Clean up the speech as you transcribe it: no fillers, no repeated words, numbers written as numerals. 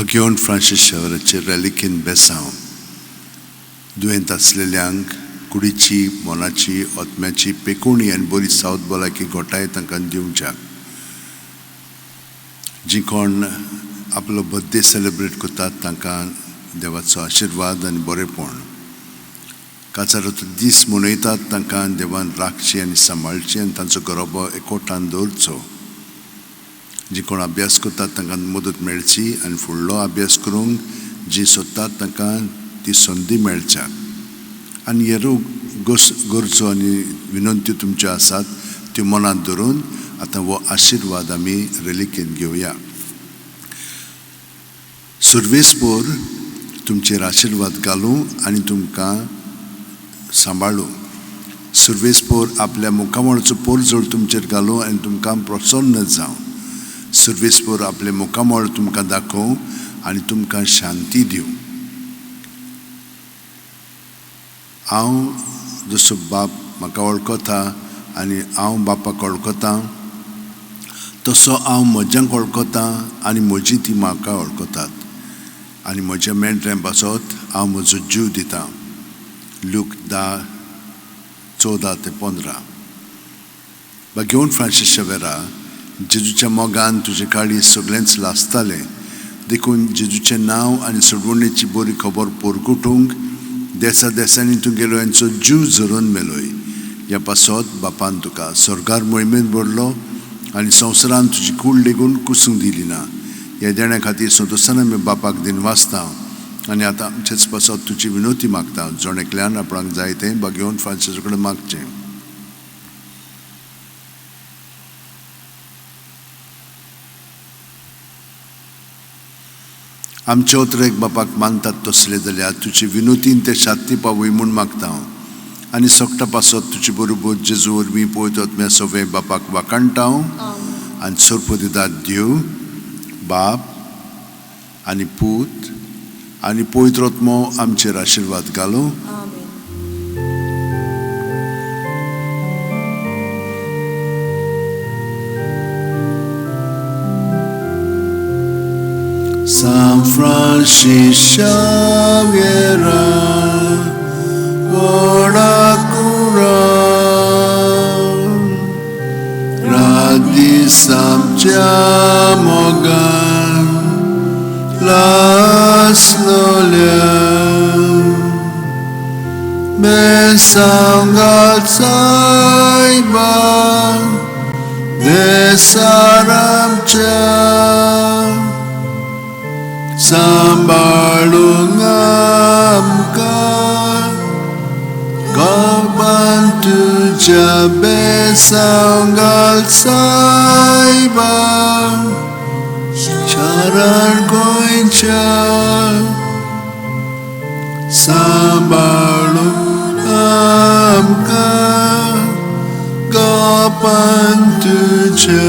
घेवन फ्रांसीस शेवेराचे रॅलिकेन बेसांव दुयेंत आसलेल्यांक कुडीची मोनाची ओतम्याची पेकोणी आनी बरी सावथ भलायकी घोटाय तांकां दिवच्याक जी कोण आपलो बर्थडे सेलिब्रेट करतात तांकां देवाचो आशिर्वाद आनी बरेपण काचाराचो दीस मनयतात तांकां देवान राखची आनी सांबाळची आनी तांचो गरोबो एकोठान दवरचो जी कोण अभ्यास करतात तांकां मदत मेळची आनी फुडलो अभ्यास करूंक जी सोदतात तांकां ती संदी मेळच्याक आनी हेरू गरजो आनी विनंत्यो तुमच्यो आसात त्यो मनांत धरून आतां हो आशिर्वाद आमी रेलिकेन घेवया. सर्वेस्पर तुमचेर आशिर्वाद घालूं आनी तुमकां सांबाळूं. सर्वेस्पर आपल्या मुखामळाचो पोरजोळ तुमचेर घालूं आनी तुमकां प्रसन्न जावं. सर्वेस्पर आपले मुखामळ तुमकां दाखोवं आनी तुमकां शांती दिवं. हांव जसो बाप म्हाका वळखता आनी हांव बापाक वळखतां तसो हांव म्हज्यांक वळखतां आनी म्हजी ती म्हाका वळखतात आनी म्हज्या मेंढऱ्यां पासत हांव म्हजो जीव दितां. लूक 10:14-15. घेवन फ्रांसीस शेवेरा जेजूच्या मोगान तुजे काळी सगळेंच लासतालें देखून जेजूचें नांव आनी सोडवणेची बरी खबर पोरगुटूंक देसा देसांनी तूं गेलो हांचो जीव झरोवन मेलोय. ह्या पासत बापान तुका स्वर्गार मोहिमेंत भरलो आनी संवसारान तुजी कूड लेगून कुसूंक दिली ना. ह्या देण्या खातीर संतोशान आमी बापाक दिन वाचता आनी आतां आमचेच पासत तुजी विनोती मागता. जोणेकल्यान आपणाक जाय तें घेवन फ्रांसीसा कडेन मागचें. आमचे उतरेक बापाक मानतात तसले जाल्यार तुजी विनोतीन ते शांती पावय म्हूण मागता आनी सोगटा पासत तुजी बरोबर जेजू वरवीं पळयत ओतम्या सवे बापाक वाकाणटा आनी सोर्प दितात देव बाप आनी पूत आनी पवित्र आत्मो आमचेर आशिर्वाद घालूं. San Francis Xavier, ora cura, radisam mogan, las lolia, besangal saiba, desaram sambalung amka kapan tuja besangal saiba charan goincha sambalung amka kapan tuja